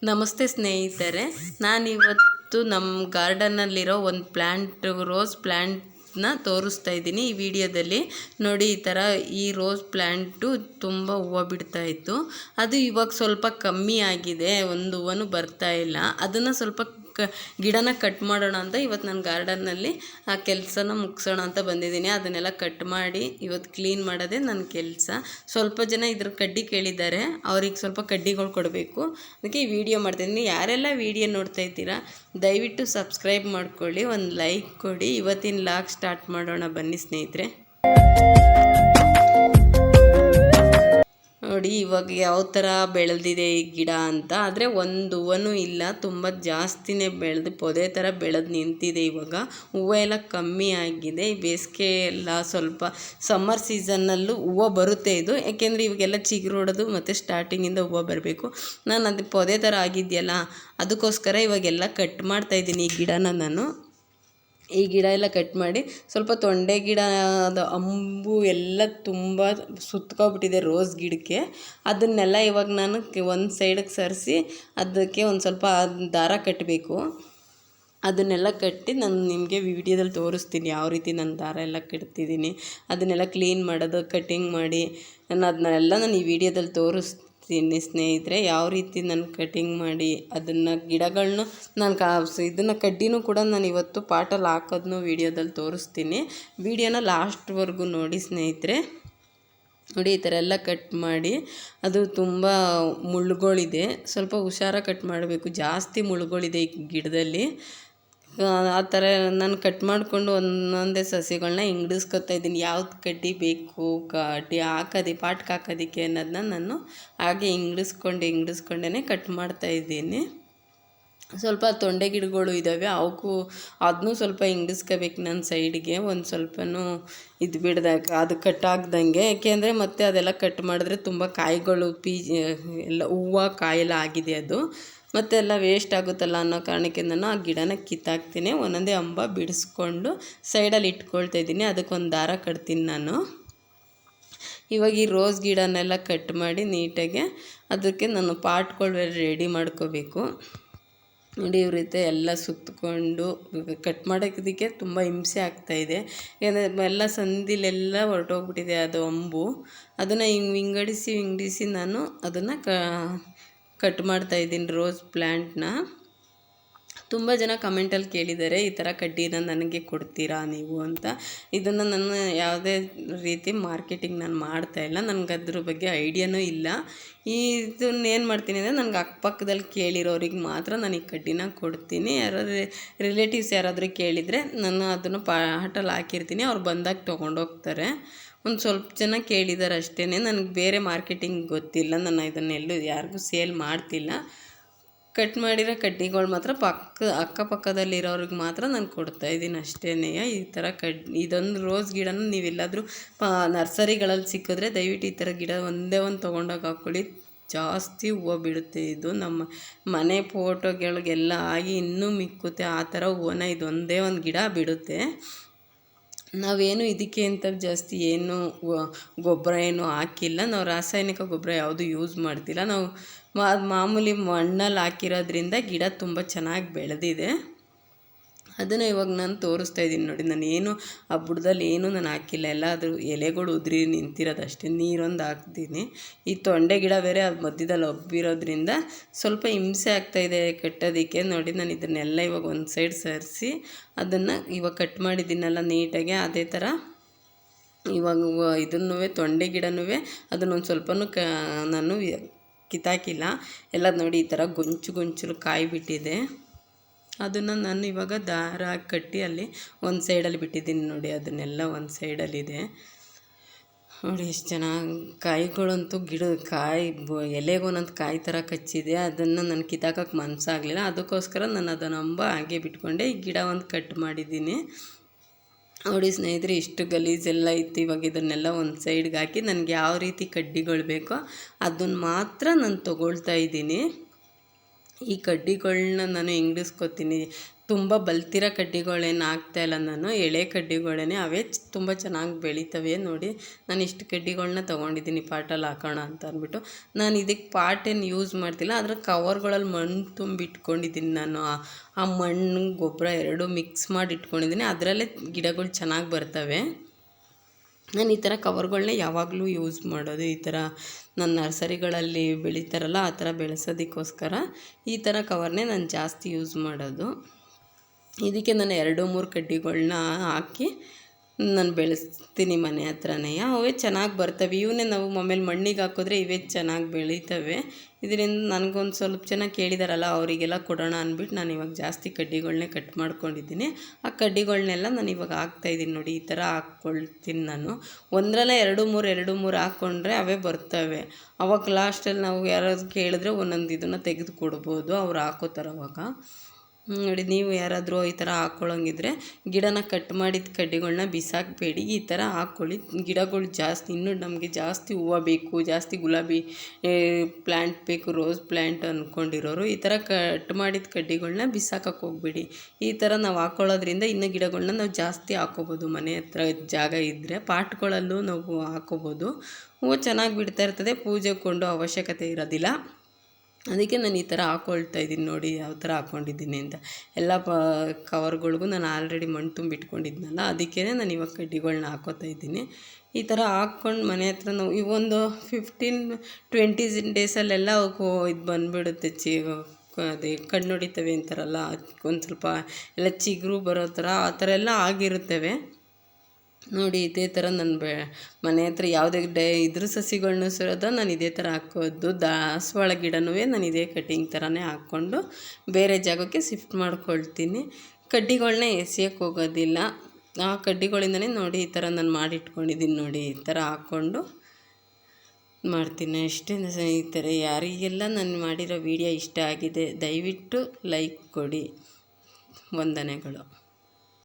ನಮಸ್ತೆ ಸ್ನೇಹಿತರೆ, ನಾನಿವತ್ತು ನಮ್ಮ ಗಾರ್ಡನ್ನಲ್ಲಿರೋ ಒಂದು ರೋಸ್ ಪ್ಲ್ಯಾಂಟ್ನ ತೋರಿಸ್ತಾ ಇದ್ದೀನಿ ಈ ವಿಡಿಯೋದಲ್ಲಿ. ನೋಡಿ, ಈ ಥರ ಈ ರೋಸ್ ಪ್ಲ್ಯಾಂಟು ತುಂಬ ಹೂವು ಬಿಡ್ತಾಯಿತ್ತು. ಅದು ಇವಾಗ ಸ್ವಲ್ಪ ಕಮ್ಮಿ ಆಗಿದೆ, ಒಂದು ಹೂವನು ಬರ್ತಾ ಇಲ್ಲ. ಅದನ್ನು ಸ್ವಲ್ಪ ಗಿಡನ ಕಟ್ ಮಾಡೋಣ ಅಂತ ಇವತ್ತು ನನ್ನ ಗಾರ್ಡನ್ನಲ್ಲಿ ಆ ಕೆಲಸನ ಮುಗಿಸೋಣ ಅಂತ ಬಂದಿದ್ದೀನಿ. ಅದನ್ನೆಲ್ಲ ಕಟ್ ಮಾಡಿ ಇವತ್ತು ಕ್ಲೀನ್ ಮಾಡೋದೇ ನನ್ನ ಕೆಲಸ. ಸ್ವಲ್ಪ ಜನ ಇದ್ರ ಕಡ್ಡಿ ಕೇಳಿದ್ದಾರೆ, ಅವ್ರಿಗೆ ಸ್ವಲ್ಪ ಕಡ್ಡಿಗಳು ಕೊಡಬೇಕು, ಅದಕ್ಕೆ ಈ ವಿಡಿಯೋ ಮಾಡ್ತಾಯಿದ್ದೀನಿ. ಯಾರೆಲ್ಲ ವಿಡಿಯೋ ನೋಡ್ತಾ ಇದ್ದೀರಾ ದಯವಿಟ್ಟು ಸಬ್ಸ್ಕ್ರೈಬ್ ಮಾಡ್ಕೊಳ್ಳಿ, ಒಂದು ಲೈಕ್ ಕೊಡಿ. ಇವತ್ತಿನ ಲಾಗ್ ಸ್ಟಾರ್ಟ್ ಮಾಡೋಣ ಬನ್ನಿ ಸ್ನೇಹಿತರೆ. ನೋಡಿ ಇವಾಗ ಯಾವ ಥರ ಬೆಳೆದಿದೆ ಈ ಗಿಡ ಅಂತ. ಆದರೆ ಒಂದು ಹೂವನೂ ಇಲ್ಲ, ತುಂಬ ಜಾಸ್ತಿನೇ ಬೆಳೆದು ಪೊದೆ ಥರ ಬೆಳೆದು ನಿಂತಿದೆ. ಇವಾಗ ಹೂವು ಎಲ್ಲ ಕಮ್ಮಿ ಆಗಿದೆ. ಈ ಬೇಸಿಗೆ ಎಲ್ಲ ಸ್ವಲ್ಪ ಸಮ್ಮರ್ ಸೀಸನ್ನಲ್ಲೂ ಹೂವು ಬರುತ್ತೆ ಇದು, ಯಾಕೆಂದರೆ ಇವಾಗೆಲ್ಲ ಚಿಗುರೊಡೋದು ಮತ್ತು ಸ್ಟಾರ್ಟಿಂಗಿಂದ ಹೂವು ಬರಬೇಕು. ನಾನು ಅದು ಪೊದೆ ಥರ ಆಗಿದೆಯಲ್ಲ, ಅದಕ್ಕೋಸ್ಕರ ಇವಾಗೆಲ್ಲ ಕಟ್ ಮಾಡ್ತಾಯಿದ್ದೀನಿ ಈ ಗಿಡನ. ನಾನು ಈ ಗಿಡ ಎಲ್ಲ ಕಟ್ ಮಾಡಿ ಸ್ವಲ್ಪ ತೊಂಡೆ ಗಿಡ ಅದು ಅಂಬು ಎಲ್ಲ ತುಂಬ ಸುತ್ಕೊಬಿಟ್ಟಿದೆ ರೋಸ್ ಗಿಡಕ್ಕೆ. ಅದನ್ನೆಲ್ಲ ಇವಾಗ ನಾನು ಒಂದು ಸೈಡಿಗೆ ಸರಿಸಿ ಅದಕ್ಕೆ ಒಂದು ಸ್ವಲ್ಪ ದಾರ ಕಟ್ಟಬೇಕು. ಅದನ್ನೆಲ್ಲ ಕಟ್ಟಿ ನಾನು ನಿಮಗೆ ವಿಡಿಯೋದಲ್ಲಿ ತೋರಿಸ್ತೀನಿ ಯಾವ ರೀತಿ ನಾನು ದಾರ ಎಲ್ಲ ಕಟ್ತಿದ್ದೀನಿ. ಅದನ್ನೆಲ್ಲ ಕ್ಲೀನ್ ಮಾಡೋದು, ಕಟ್ಟಿಂಗ್ ಮಾಡಿ ನಾನು ಈ ವಿಡಿಯೋದಲ್ಲಿ ತೋರಿಸ್ತೀನಿ ಸ್ನೇಹಿತರೆ. ಯಾವ ರೀತಿ ನಾನು ಕಟಿಂಗ್ ಮಾಡಿ ಅದನ್ನು ಗಿಡಗಳನ್ನ ನಾನು ಇದನ್ನು ಕಡ್ಡಿನೂ ಕೂಡ ನಾನು ಇವತ್ತು ಪಾಟಲ್ಲಿ ಹಾಕೋದನ್ನು ವಿಡಿಯೋದಲ್ಲಿ ತೋರಿಸ್ತೀನಿ. ವಿಡಿಯೋನ ಲಾಸ್ಟ್ವರೆಗೂ ನೋಡಿ ಸ್ನೇಹಿತರೆ. ನೋಡಿ, ಈ ಥರ ಎಲ್ಲ ಕಟ್ ಮಾಡಿ, ಅದು ತುಂಬ ಮುಳ್ಳುಗಳಿದೆ, ಸ್ವಲ್ಪ ಹುಷಾರಾಗಿ ಕಟ್ ಮಾಡಬೇಕು. ಜಾಸ್ತಿ ಮುಳ್ಳುಗಳಿದೆ ಈ ಗಿಡದಲ್ಲಿ. ಆ ಥರ ನಾನು ಕಟ್ ಮಾಡಿಕೊಂಡು ಒಂದೊಂದೇ ಸಸಿಗಳನ್ನ ಹಿಂಗಡಿಸ್ಕೊತಾ ಇದ್ದೀನಿ. ಯಾವ್ದು ಕಡ್ಡಿ ಬೇಕು ಕಡ್ಡಿ ಪಾಟ್ಗೆ ಹಾಕೋದಕ್ಕೆ ಅನ್ನೋದನ್ನ ನಾನು ಹಾಗೆ ಹಿಂಗಡಿಸ್ಕೊಂಡೇ ಕಟ್ ಮಾಡ್ತಾಯಿದ್ದೀನಿ. ಸ್ವಲ್ಪ ತೊಂಡೆ ಗಿಡಗಳು ಇದ್ದಾವೆ, ಅವಕ್ಕೂ ಅದನ್ನೂ ಸ್ವಲ್ಪ ಹಿಂಗಡಿಸ್ಕೋಬೇಕು ನಾನು ಸೈಡ್ಗೆ. ಒಂದು ಸ್ವಲ್ಪನೂ ಇದು ಬಿಡ್ದಾಗ ಅದು ಕಟ್ಟಾಗ್ದಂಗೆ, ಯಾಕೆಂದರೆ ಮತ್ತೆ ಅದೆಲ್ಲ ಕಟ್ ಮಾಡಿದ್ರೆ ತುಂಬ ಕಾಯಿಗಳು ಎಲ್ಲ ಹೂವು ಕಾಯೆಲ್ಲ ಆಗಿದೆ, ಅದು ಮತ್ತೆ ಎಲ್ಲ ವೇಸ್ಟ್ ಆಗುತ್ತಲ್ಲ ಅನ್ನೋ ಕಾರಣಕ್ಕೆ ನಾನು ಆ ಗಿಡನ ಕಿತ್ತಾಕ್ತೀನಿ. ಒಂದೊಂದೇ ಅಂಬ ಬಿಡಿಸ್ಕೊಂಡು ಸೈಡಲ್ಲಿ ಇಟ್ಕೊಳ್ತಾಯಿದ್ದೀನಿ. ಅದಕ್ಕೊಂದು ದಾರ ಕಟ್ತೀನಿ ನಾನು. ಇವಾಗ ಈ ರೋಸ್ ಗಿಡನೆಲ್ಲ ಕಟ್ ಮಾಡಿ ನೀಟಾಗಿ ಅದಕ್ಕೆ ನಾನು ಪಾಟ್ಗಳು ರೆಡಿ ಮಾಡ್ಕೋಬೇಕು. ನೋಡಿ, ಈ ರೀತಿ ಎಲ್ಲ ಸುತ್ತಕೊಂಡು ಕಟ್ ಮಾಡೋದಕ್ಕೆ ತುಂಬ ಹಿಂಸೆ ಆಗ್ತಾಯಿದೆ. ಯಾಕಂದರೆ ಎಲ್ಲ ಸಂದಿಲೆಲ್ಲ ಹೊರಟೋಗ್ಬಿಟ್ಟಿದೆ ಅದು ಅಂಬು. ಅದನ್ನು ಹಿಂಗಡಿಸಿ ನಾನು ಅದನ್ನು ಕಟ್ ಮಾಡ್ತಾಯಿದ್ದೀನಿ ರೋಸ್ ಪ್ಲ್ಯಾಂಟ್ನ. ತುಂಬ ಜನ ಕಮೆಂಟಲ್ಲಿ ಕೇಳಿದ್ದಾರೆ, ಈ ಥರ ಕಡ್ಡಿನ ನನಗೆ ಕೊಡ್ತೀರಾ ನೀವು ಅಂತ. ಇದನ್ನು ನಾನು ಯಾವುದೇ ರೀತಿ ಮಾರ್ಕೆಟಿಂಗ್ ನಾನು ಮಾಡ್ತಾಯಿಲ್ಲ, ನನಗೆ ಅದ್ರ ಬಗ್ಗೆ ಐಡಿಯಾನೂ ಇಲ್ಲ. ಇದನ್ನೇನು ಮಾಡ್ತೀನಿ ಅಂದರೆ ನನಗೆ ಅಕ್ಕಪಕ್ಕದಲ್ಲಿ ಕೇಳಿರೋರಿಗೆ ಮಾತ್ರ ನಾನು ಈ ಕಡ್ಡಿನ ಕೊಡ್ತೀನಿ. ಯಾರಾದರೂ ರಿಲೇಟಿವ್ಸ್ ಯಾರಾದರೂ ಕೇಳಿದರೆ ನಾನು ಅದನ್ನು ಪಾಟಲ್ಲಿ ಹಾಕಿರ್ತೀನಿ, ಅವ್ರು ಬಂದಾಗ ತೊಗೊಂಡೋಗ್ತಾರೆ. ಒಂದು ಸ್ವಲ್ಪ ಜನ ಕೇಳಿದ್ದಾರೆ ಅಷ್ಟೇ, ನನಗೆ ಬೇರೆ ಮಾರ್ಕೆಟಿಂಗ್ ಗೊತ್ತಿಲ್ಲ. ನಾನು ಇದನ್ನೆಲ್ಲೂ ಯಾರಿಗೂ ಸೇಲ್ ಮಾಡ್ತಿಲ್ಲ. ಕಟ್ ಮಾಡಿರೋ ಕಡ್ಡಿಗಳು ಮಾತ್ರ ಅಕ್ಕಪಕ್ಕದಲ್ಲಿರೋರಿಗೆ ಮಾತ್ರ ನಾನು ಕೊಡ್ತಾಯಿದ್ದೀನಿ ಅಷ್ಟೇ. ಈ ಥರ ಇದೊಂದು ರೋಸ್ ಗಿಡನ ನೀವೆಲ್ಲಾದರೂ ನರ್ಸರಿಗಳಲ್ಲಿ ಸಿಕ್ಕಿದ್ರೆ ದಯವಿಟ್ಟು ಈ ಥರ ಗಿಡ ಒಂದೇ ಒಂದು ತೊಗೊಂಡೋಗಿ ಹಾಕ್ಕೊಳ್ಳಿ. ಜಾಸ್ತಿ ಹೂವು ಬಿಡುತ್ತೆ ಇದು. ನಮ್ಮ ಮನೆ ಫೋಟೋಗಳಿಗೆಲ್ಲ ಆಗಿ ಇನ್ನೂ ಮಿಕ್ಕುತ್ತೆ ಆ ಥರ ಹೂವನ್ನ ಇದೊಂದೇ ಒಂದು ಗಿಡ ಬಿಡುತ್ತೆ. ನಾವೇನು ಇದಕ್ಕೆ ಅಂತ ಜಾಸ್ತಿ ಏನು ಗೊಬ್ಬರ ಏನು ಹಾಕಿಲ್ಲ. ನಾವು ರಾಸಾಯನಿಕ ಗೊಬ್ಬರ ಯಾವುದು ಯೂಸ್ ಮಾಡ್ತಿಲ್ಲ. ನಾವು ಮಾಮೂಲಿ ಮಣ್ಣಲ್ಲಿ ಹಾಕಿರೋದ್ರಿಂದ ಗಿಡ ತುಂಬ ಚೆನ್ನಾಗಿ ಬೆಳೆದಿದೆ. ಅದನ್ನು ಇವಾಗ ನಾನು ತೋರಿಸ್ತಾ ಇದ್ದೀನಿ. ನೋಡಿ, ನಾನೇನು ಆ ಬುಡದಲ್ಲಿ ಏನೂ ನಾನು ಹಾಕಿಲ್ಲ, ಎಲ್ಲ ಅದ್ರ ಎಲೆಗಳು ಉದುರಿ ನಿಂತಿರೋದಷ್ಟೇ. ನೀರೊಂದು ಹಾಕ್ತೀನಿ. ಈ ತೊಂಡೆ ಗಿಡ ಬೇರೆ ಅದು ಮಧ್ಯದಲ್ಲಿ ಒಬ್ಬಿರೋದ್ರಿಂದ ಸ್ವಲ್ಪ ಹಿಂಸೆ ಆಗ್ತಾಯಿದೆ ಕಟ್ಟೋದಕ್ಕೆ. ನೋಡಿ, ನಾನು ಇದನ್ನೆಲ್ಲ ಇವಾಗ ಒಂದು ಸೈಡ್ ಸರಿಸಿ ಅದನ್ನು ಇವಾಗ ಕಟ್ ಮಾಡಿದ್ದೀನಲ್ಲ ನೀಟಾಗಿ, ಅದೇ ಥರ ಇವಾಗ ಇದನ್ನೂ ತೊಂಡೆ ಗಿಡನೂ ಅದನ್ನೊಂದು ಸ್ವಲ್ಪನೂ ನಾನು ಕಿತ್ತಾಕಿಲ್ಲ. ಎಲ್ಲ ನೋಡಿ, ಈ ಥರ ಗೊಂಚಲು ಕಾಯಿ ಬಿಟ್ಟಿದೆ. ಅದನ್ನು ನಾನು ಇವಾಗ ದಾರ ಕಟ್ಟಿ ಅಲ್ಲಿ ಒಂದು ಸೈಡಲ್ಲಿ ಬಿಟ್ಟಿದ್ದೀನಿ. ನೋಡಿ, ಅದನ್ನೆಲ್ಲ ಒಂದು ಸೈಡಲ್ಲಿದೆ. ನೋಡಿ ಎಷ್ಟು ಚೆನ್ನಾಗಿ ಕಾಯಿಗಳಂತೂ ಎಲೆಗೊಂದೊಂದು ಕಾಯಿ ಥರ ಕಚ್ಚಿದೆ. ಅದನ್ನು ನಾನು ಕಿತ್ತಾಕೋಕ್ಕೆ ಮನಸ್ಸಾಗಲಿಲ್ಲ, ಅದಕ್ಕೋಸ್ಕರ ನಾನು ಅದನ್ನು ಹಾಗೆ ಬಿಟ್ಕೊಂಡೆ. ಈ ಗಿಡ ಒಂದು ಕಟ್ ಮಾಡಿದ್ದೀನಿ. ನೋಡಿ ಸ್ನೇಹಿತರೆ, ಇಷ್ಟು ಗಲೀಜೆಲ್ಲ ಇತ್ತು. ಇವಾಗ ಇದನ್ನೆಲ್ಲ ಒಂದು ಸೈಡ್ಗೆ ಹಾಕಿ ನನಗೆ ಯಾವ ರೀತಿ ಕಡ್ಡಿಗಳು ಬೇಕೋ ಅದನ್ನು ಮಾತ್ರ ನಾನು ತೊಗೊಳ್ತಾ ಇದ್ದೀನಿ. ಈ ಕಡ್ಡಿಗಳನ್ನ ನಾನು ಹಿಂಗಡಿಸ್ಕೊತೀನಿ. ತುಂಬ ಬಲ್ತಿರೋ ಕಡ್ಡಿಗಳೇನು ಹಾಕ್ತಾಯಿಲ್ಲ ನಾನು, ಎಳೆ ಕಡ್ಡಿಗಳೇ ಅವೇ ತುಂಬ ಚೆನ್ನಾಗಿ ಬೆಳಿತವೆ ನೋಡಿ. ನಾನು ಇಷ್ಟು ಕಡ್ಡಿಗಳನ್ನ ತೊಗೊಂಡಿದ್ದೀನಿ ಪಾಟಲ್ಲಿ ಹಾಕೋಣ ಅಂತ ಅಂದ್ಬಿಟ್ಟು. ನಾನು ಇದಕ್ಕೆ ಪಾಟೇನು ಯೂಸ್ ಮಾಡ್ತಿಲ್ಲ, ಅದರ ಕವರ್ಗಳಲ್ಲಿ ಮಣ್ಣು ತುಂಬಿಟ್ಕೊಂಡಿದ್ದೀನಿ ನಾನು. ಆ ಮಣ್ಣು ಗೊಬ್ಬರ ಎರಡೂ ಮಿಕ್ಸ್ ಮಾಡಿ ಇಟ್ಕೊಂಡಿದ್ದೀನಿ, ಅದರಲ್ಲೇ ಗಿಡಗಳು ಚೆನ್ನಾಗಿ ಬರ್ತವೆ. ನಾನು ಈ ಥರ ಕವರ್ಗಳನ್ನ ಯಾವಾಗಲೂ ಯೂಸ್ ಮಾಡೋದು, ಈ ಥರ ನನ್ನ ನರ್ಸರಿಗಳಲ್ಲಿ ಬೆಳೀತಾರಲ್ಲ ಆ ಥರ ಬೆಳೆಸೋದಕ್ಕೋಸ್ಕರ ಈ ಥರ ಕವರ್ನೇ ನಾನು ಜಾಸ್ತಿ ಯೂಸ್ ಮಾಡೋದು. ಇದಕ್ಕೆ ನಾನು 2-3 ಕಡ್ಡಿಗಳನ್ನ ಹಾಕಿ ನಾನು ಬೆಳೆಸ್ತೀನಿ ಮನೆ ಹತ್ರನೇ. ಅವೇ ಚೆನ್ನಾಗಿ ಬರ್ತವೆ. ಇವನ್ನೇ ನಾವು ಆಮೇಲೆ ಮಣ್ಣಿಗೆ ಹಾಕಿದ್ರೆ ಇವೇ ಚೆನ್ನಾಗಿ ಬೆಳೀತವೆ. ಇದರಿಂದ ನನಗೊಂದು ಸ್ವಲ್ಪ ಜನ ಕೇಳಿದಾರಲ್ಲ ಅವರಿಗೆಲ್ಲ ಕೊಡೋಣ ಅಂದ್ಬಿಟ್ಟು ನಾನು ಇವಾಗ ಜಾಸ್ತಿ ಕಡ್ಡಿಗಳನ್ನೇ ಕಟ್ ಮಾಡ್ಕೊಂಡಿದ್ದೀನಿ. ಆ ಕಡ್ಡಿಗಳನ್ನೆಲ್ಲ ನಾನು ಇವಾಗ ಹಾಕ್ತಾಯಿದ್ದೀನಿ ನೋಡಿ. ಈ ಥರ ಹಾಕ್ಕೊಳ್ತೀನಿ ನಾನು. ಒಂದರಲ್ಲೇ 2-3 ಹಾಕ್ಕೊಂಡ್ರೆ ಅವೇ ಬರ್ತವೆ. ಅವಾಗ ಲಾಸ್ಟಲ್ಲಿ ನಾವು ಯಾರಾದ್ರು ಕೇಳಿದ್ರೆ ಒಂದೊಂದು ಇದನ್ನು ತೆಗೆದು ಕೊಡ್ಬೋದು, ಅವ್ರು ಹಾಕೋತಾರೆ ಅವಾಗ. ನೋಡಿ, ನೀವು ಯಾರಾದರೂ ಈ ಥರ ಹಾಕ್ಕೊಳ್ಳೋಂಗಿದ್ರೆ ಗಿಡನ ಕಟ್ ಮಾಡಿದ ಕಡ್ಡಿಗಳನ್ನ ಬಿಸಾಕಬೇಡಿ, ಈ ಥರ ಹಾಕ್ಕೊಳ್ಳಿ. ಗಿಡಗಳು ಜಾಸ್ತಿ, ಇನ್ನೂ ನಮಗೆ ಜಾಸ್ತಿ ಹೂವು ಬೇಕು, ಜಾಸ್ತಿ ಗುಲಾಬಿ ಪ್ಲ್ಯಾಂಟ್ ಬೇಕು, ರೋಸ್ ಪ್ಲ್ಯಾಂಟ್ ಅಂದ್ಕೊಂಡಿರೋರು ಈ ಥರ ಕಟ್ ಮಾಡಿದ ಕಡ್ಡಿಗಳನ್ನ ಬಿಸಾಕಕ್ಕೆ ಹೋಗ್ಬೇಡಿ. ಈ ಥರ ನಾವು ಹಾಕ್ಕೊಳ್ಳೋದ್ರಿಂದ ಇನ್ನೂ ಗಿಡಗಳನ್ನ ನಾವು ಜಾಸ್ತಿ ಹಾಕ್ಕೋಬೋದು. ಮನೆ ಹತ್ರ ಜಾಗ ಇದ್ದರೆ ಪಾಟ್ಗಳಲ್ಲೂ ನಾವು ಹಾಕ್ಕೋಬೋದು. ಹೂವು ಚೆನ್ನಾಗಿ ಬಿಡ್ತಾ ಇರ್ತದೆ, ಪೂಜೆ ಕೊಂಡು ಅವಶ್ಯಕತೆ ಇರೋದಿಲ್ಲ. ಅದಕ್ಕೆ ನಾನು ಈ ಥರ ಹಾಕ್ಕೊಳ್ತಾ ಇದ್ದೀನಿ ನೋಡಿ, ಯಾವ ಥರ ಹಾಕ್ಕೊಂಡಿದ್ದೀನಿ ಅಂತ. ಎಲ್ಲ ಕವರ್ಗಳಿಗೂ ನಾನು ಆಲ್ರೆಡಿ ಮಣ್ಣು ತುಂಬಿಟ್ಕೊಂಡಿದ್ನಲ್ಲ, ಅದಕ್ಕೇ ನಾನು ಇವಾಗ ಕಡ್ಡಿಗಳನ್ನ ಹಾಕ್ಕೋತಾ ಇದ್ದೀನಿ. ಈ ಥರ ಹಾಕ್ಕೊಂಡು ಮನೆ ಹತ್ರ ನಾವು ಇವೊಂದು 15-20 ಡೇಸಲ್ಲೆಲ್ಲ ಇದು ಬಂದುಬಿಡುತ್ತೆ. ಅದೇ ಕಣ್ಣು ಹೊಡಿತವೆ ಅಂತಾರಲ್ಲ, ಒಂದು ಸ್ವಲ್ಪ ಎಲ್ಲ ಚಿಗುರು ಬರೋ ಥರ ಆ ಥರ ಎಲ್ಲ ಆಗಿರುತ್ತವೆ ನೋಡಿ. ಇದೇ ಥರ ನನ್ನ ಮನೆ ಹತ್ರ ಯಾವುದೇ ಇದ್ರ ಸಸಿಗಳನ್ನೂ ಸಹ ನಾನು ಇದೇ ಥರ ಹಾಕೋದು. ದಾಸವಾಳ ಗಿಡನೂ ನಾನು ಇದೇ ಕಟಿಂಗ್ ಥರನೇ ಹಾಕ್ಕೊಂಡು ಬೇರೆ ಜಾಗಕ್ಕೆ ಶಿಫ್ಟ್ ಮಾಡ್ಕೊಳ್ತೀನಿ. ಕಡ್ಡಿಗಳನ್ನ ಎಸೆಯೋಕ್ಕೆ ಹೋಗೋದಿಲ್ಲ. ಆ ಕಡ್ಡಿಗಳಿಂದನೇ ನೋಡಿ ಈ ಥರ ನಾನು ಮಾಡಿಟ್ಕೊಂಡಿದ್ದೀನಿ ನೋಡಿ. ಈ ಥರ ಹಾಕ್ಕೊಂಡು ಮಾಡ್ತೀನಿ ಅಷ್ಟೇ ಸ್ನೇಹಿತರೆ. ಯಾರಿಗೆಲ್ಲ ನಾನು ಮಾಡಿರೋ ವಿಡಿಯೋ ಇಷ್ಟ ಆಗಿದೆ ದಯವಿಟ್ಟು ಲೈಕ್ ಕೊಡಿ. ವಂದನೆಗಳು.